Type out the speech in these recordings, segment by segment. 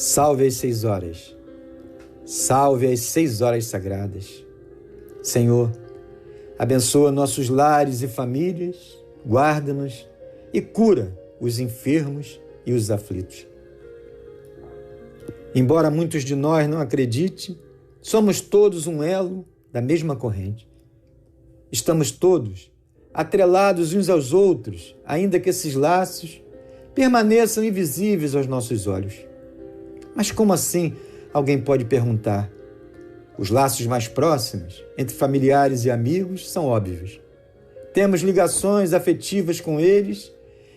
Salve às 6 horas. Salve às 6 horas sagradas. Senhor, abençoa nossos lares e famílias, guarda-nos e cura os enfermos e os aflitos. Embora muitos de nós não acreditem, somos todos um elo da mesma corrente. Estamos todos atrelados uns aos outros, ainda que esses laços permaneçam invisíveis aos nossos olhos. Mas como assim? Alguém pode perguntar. Os laços mais próximos, entre familiares e amigos, são óbvios. Temos ligações afetivas com eles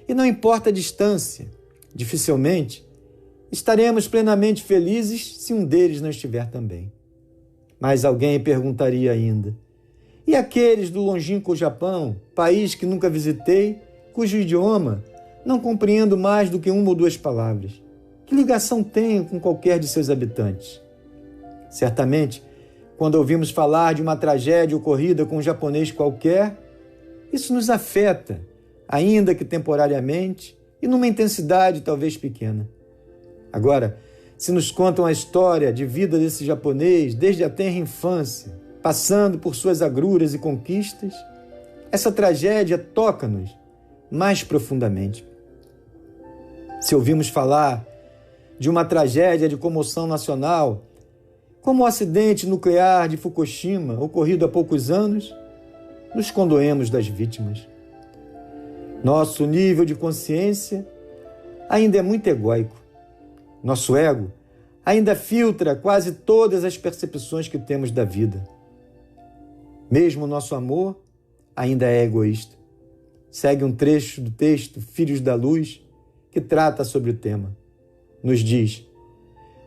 e não importa a distância, dificilmente estaremos plenamente felizes se um deles não estiver também. Mas alguém perguntaria ainda, e aqueles do longínquo Japão, país que nunca visitei, cujo idioma não compreendo mais do que uma ou duas palavras? Que ligação tenho com qualquer de seus habitantes? Certamente, quando ouvimos falar de uma tragédia ocorrida com um japonês qualquer, isso nos afeta, ainda que temporariamente e numa intensidade talvez pequena. Agora, se nos contam a história de vida desse japonês desde a tenra infância, passando por suas agruras e conquistas, essa tragédia toca-nos mais profundamente. Se ouvimos falar de uma tragédia de comoção nacional, como o acidente nuclear de Fukushima, ocorrido há poucos anos, nos condoemos das vítimas. Nosso nível de consciência ainda é muito egóico. Nosso ego ainda filtra quase todas as percepções que temos da vida. Mesmo o nosso amor ainda é egoísta. Segue um trecho do texto Filhos da Luz, que trata sobre o tema. Nos diz: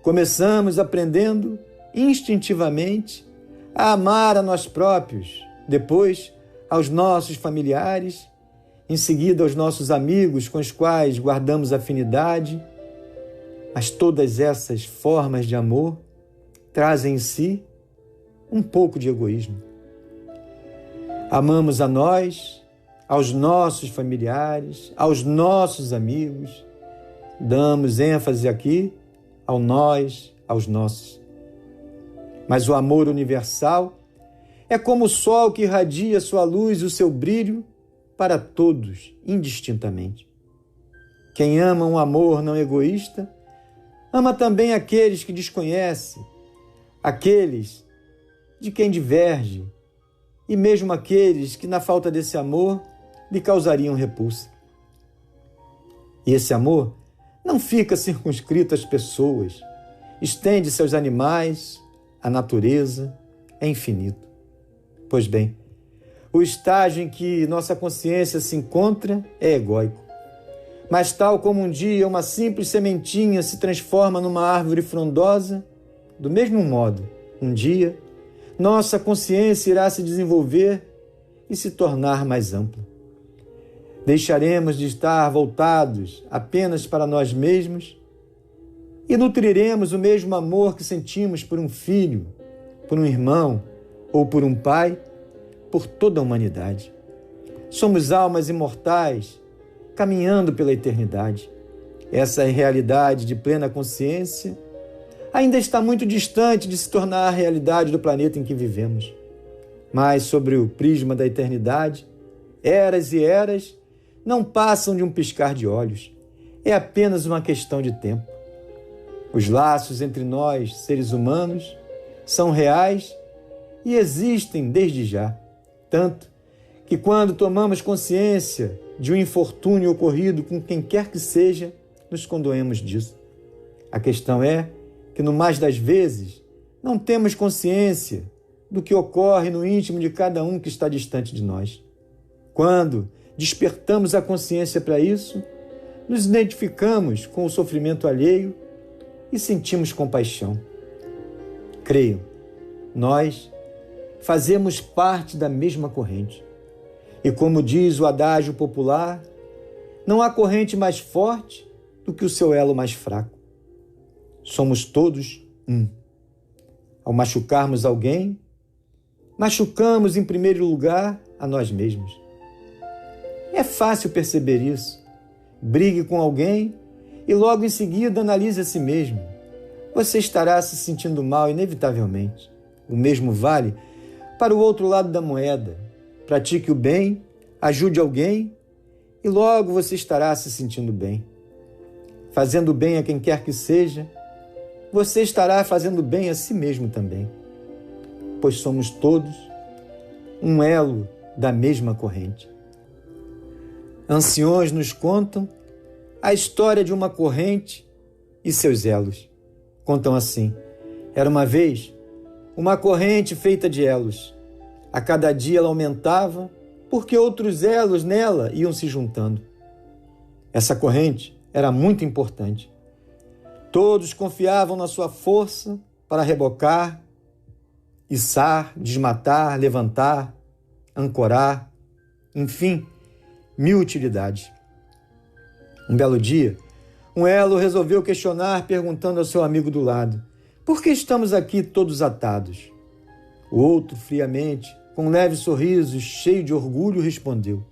começamos aprendendo instintivamente a amar a nós próprios, depois aos nossos familiares, em seguida aos nossos amigos com os quais guardamos afinidade. Mas todas essas formas de amor trazem em si um pouco de egoísmo. Amamos a nós, aos nossos familiares, aos nossos amigos. Damos ênfase aqui ao nós, aos nossos. Mas o amor universal é como o sol que irradia sua luz e o seu brilho para todos, indistintamente. Quem ama um amor não egoísta, ama também aqueles que desconhece, aqueles de quem diverge, e mesmo aqueles que, na falta desse amor, lhe causariam repulsa. E esse amor não fica circunscrito às pessoas, estende-se aos animais, à natureza, é infinito. Pois bem, o estágio em que nossa consciência se encontra é egóico. Mas tal como um dia uma simples sementinha se transforma numa árvore frondosa, do mesmo modo, um dia, nossa consciência irá se desenvolver e se tornar mais ampla. Deixaremos de estar voltados apenas para nós mesmos e nutriremos o mesmo amor que sentimos por um filho, por um irmão ou por um pai, por toda a humanidade. Somos almas imortais, caminhando pela eternidade. Essa realidade de plena consciência ainda está muito distante de se tornar a realidade do planeta em que vivemos. Mas sobre o prisma da eternidade, eras e eras não passam de um piscar de olhos. É apenas uma questão de tempo. Os laços entre nós, seres humanos, são reais e existem desde já. Tanto que quando tomamos consciência de um infortúnio ocorrido com quem quer que seja, nos condoemos disso. A questão é que, no mais das vezes, não temos consciência do que ocorre no íntimo de cada um que está distante de nós. Quando despertamos a consciência para isso, nos identificamos com o sofrimento alheio e sentimos compaixão. Creiam, nós fazemos parte da mesma corrente. E como diz o adágio popular, não há corrente mais forte do que o seu elo mais fraco. Somos todos um. Ao machucarmos alguém, machucamos em primeiro lugar a nós mesmos. É fácil perceber isso. Brigue com alguém e logo em seguida analise a si mesmo. você estará se sentindo mal inevitavelmente. O mesmo vale para o outro lado da moeda. Pratique o bem, ajude alguém e logo você estará se sentindo bem. Fazendo bem a quem quer que seja, você estará fazendo bem a si mesmo também, pois somos todos um elo da mesma corrente. Anciões nos contam a história de uma corrente e seus elos. Contam assim: era uma vez uma corrente feita de elos. A cada dia ela aumentava, porque outros elos nela iam se juntando. Essa corrente era muito importante. Todos confiavam na sua força para rebocar, içar, desmatar, levantar, ancorar, enfim, mil utilidades. Um belo dia, um elo resolveu questionar, perguntando ao seu amigo do lado: por que estamos aqui todos atados? O outro, friamente, com um leve sorriso, cheio de orgulho, respondeu: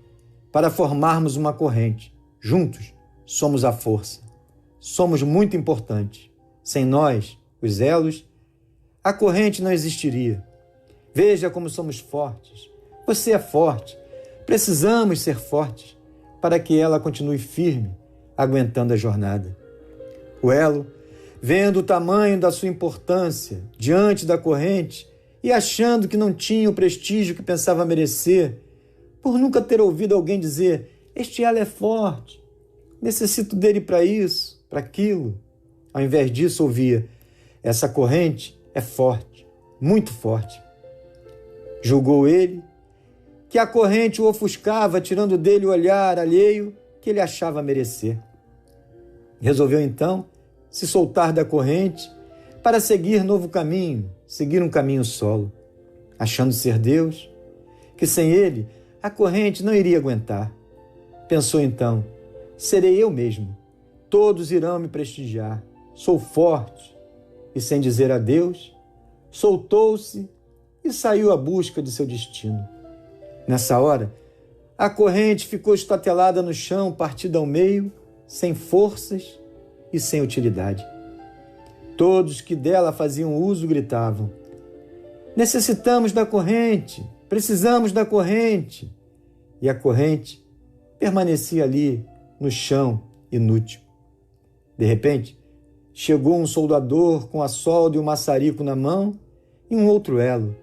para formarmos uma corrente. Juntos, somos a força. Somos muito importantes. Sem nós, os elos, a corrente não existiria. Veja como somos fortes. Você é forte. Precisamos ser fortes para que ela continue firme, aguentando a jornada. O elo, vendo o tamanho da sua importância diante da corrente e achando que não tinha o prestígio que pensava merecer, por nunca ter ouvido alguém dizer: este elo é forte, necessito dele para isso, para aquilo. Ao invés disso, ouvia: essa corrente é forte, muito forte. Julgou ele que a corrente o ofuscava, tirando dele o olhar alheio que ele achava merecer. Resolveu então se soltar da corrente para seguir novo caminho, seguir um caminho solo, achando ser Deus, que sem ele a corrente não iria aguentar. Pensou então: serei eu mesmo, todos irão me prestigiar, sou forte. E sem dizer adeus, soltou-se e saiu à busca de seu destino. Nessa hora, a corrente ficou estatelada no chão, partida ao meio, sem forças e sem utilidade. Todos que dela faziam uso gritavam: necessitamos da corrente, precisamos da corrente. E a corrente permanecia ali, no chão, inútil. De repente, chegou um soldador com a solda e um maçarico na mão e um outro elo,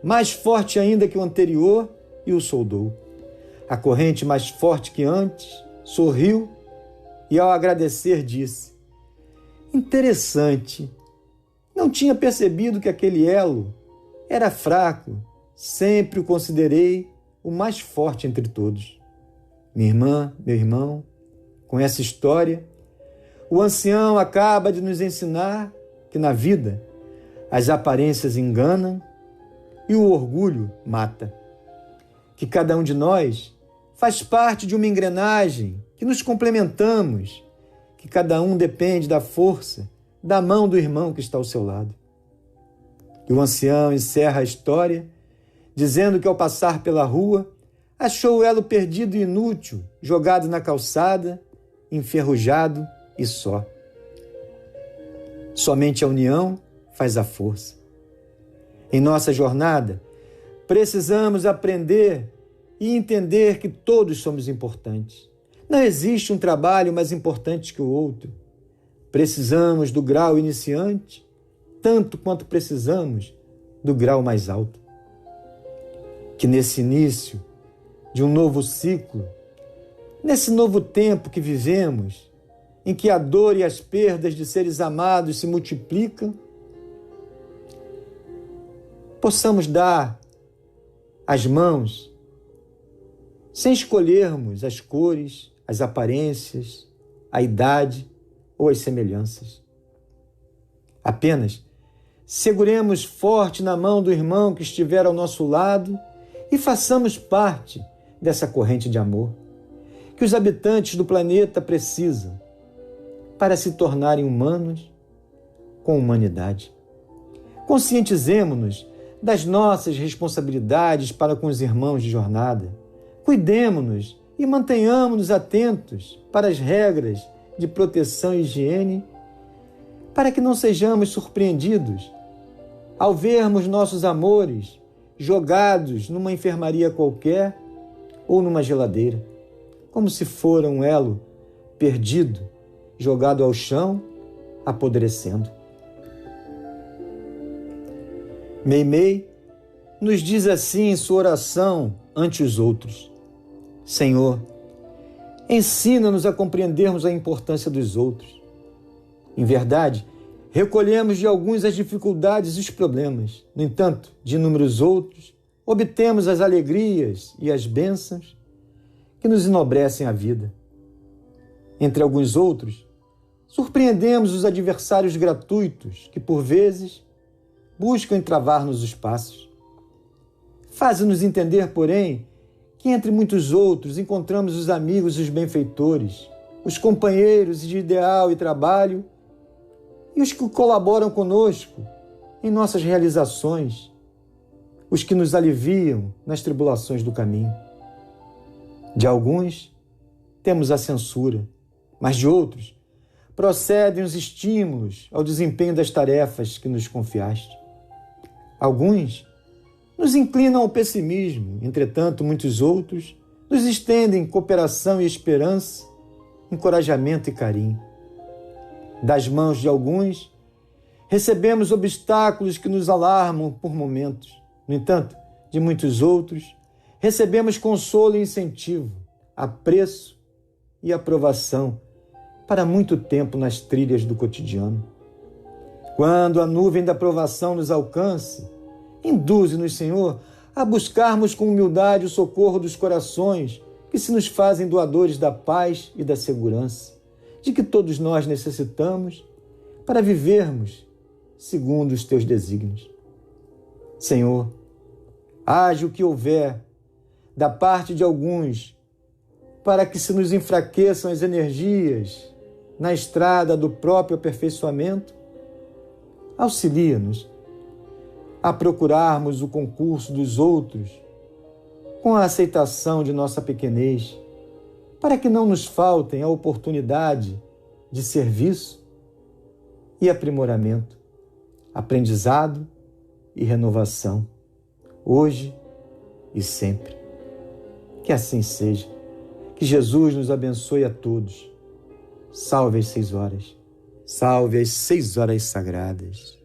mais forte ainda que o anterior, e o soldou. A corrente, mais forte que antes, sorriu e, ao agradecer, disse: interessante, não tinha percebido que aquele elo era fraco, sempre o considerei o mais forte entre todos. Minha irmã, meu irmão, com essa história, o ancião acaba de nos ensinar que na vida as aparências enganam e o orgulho mata. Que cada um de nós faz parte de uma engrenagem, que nos complementamos, que cada um depende da força da mão do irmão que está ao seu lado. E o ancião encerra a história dizendo que ao passar pela rua achou o elo perdido e inútil, jogado na calçada, enferrujado e só. Somente a união faz a força. Em nossa jornada, precisamos aprender e entender que todos somos importantes. Não existe um trabalho mais importante que o outro. Precisamos do grau iniciante, tanto quanto precisamos do grau mais alto. Que nesse início de um novo ciclo, nesse novo tempo que vivemos, em que a dor e as perdas de seres amados se multiplicam, possamos dar as mãos sem escolhermos as cores, as aparências, a idade ou as semelhanças. Apenas seguremos forte na mão do irmão que estiver ao nosso lado e façamos parte dessa corrente de amor que os habitantes do planeta precisam para se tornarem humanos com humanidade. Conscientizemo-nos das nossas responsabilidades para com os irmãos de jornada. Cuidemo-nos e mantenhamos-nos atentos para as regras de proteção e higiene para que não sejamos surpreendidos ao vermos nossos amores jogados numa enfermaria qualquer ou numa geladeira, como se fora um elo perdido, jogado ao chão, apodrecendo. Meimei nos diz assim em sua oração ante os outros: Senhor, ensina-nos a compreendermos a importância dos outros. Em verdade, recolhemos de alguns as dificuldades e os problemas. No entanto, de inúmeros outros, obtemos as alegrias e as bênçãos que nos enobrecem a vida. Entre alguns outros, surpreendemos os adversários gratuitos que, por vezes, buscam entravar-nos os passos. Faze-nos entender, porém, que entre muitos outros encontramos os amigos e os benfeitores, os companheiros de ideal e trabalho e os que colaboram conosco em nossas realizações, os que nos aliviam nas tribulações do caminho. De alguns, temos a censura, mas de outros, procedem os estímulos ao desempenho das tarefas que nos confiaste. Alguns nos inclinam ao pessimismo, entretanto, muitos outros nos estendem cooperação e esperança, encorajamento e carinho. Das mãos de alguns, recebemos obstáculos que nos alarmam por momentos. No entanto, de muitos outros, recebemos consolo e incentivo, apreço e aprovação para muito tempo nas trilhas do cotidiano. Quando a nuvem da aprovação nos alcance, induze-nos, Senhor, a buscarmos com humildade o socorro dos corações que se nos fazem doadores da paz e da segurança, de que todos nós necessitamos para vivermos segundo os teus desígnios. Senhor, age o que houver da parte de alguns para que se nos enfraqueçam as energias na estrada do próprio aperfeiçoamento, auxilia-nos a procurarmos o concurso dos outros com a aceitação de nossa pequenez, para que não nos faltem a oportunidade de serviço e aprimoramento, aprendizado e renovação, hoje e sempre. Que assim seja. Que Jesus nos abençoe a todos. Salve as 6 horas. Salve as 6 horas sagradas.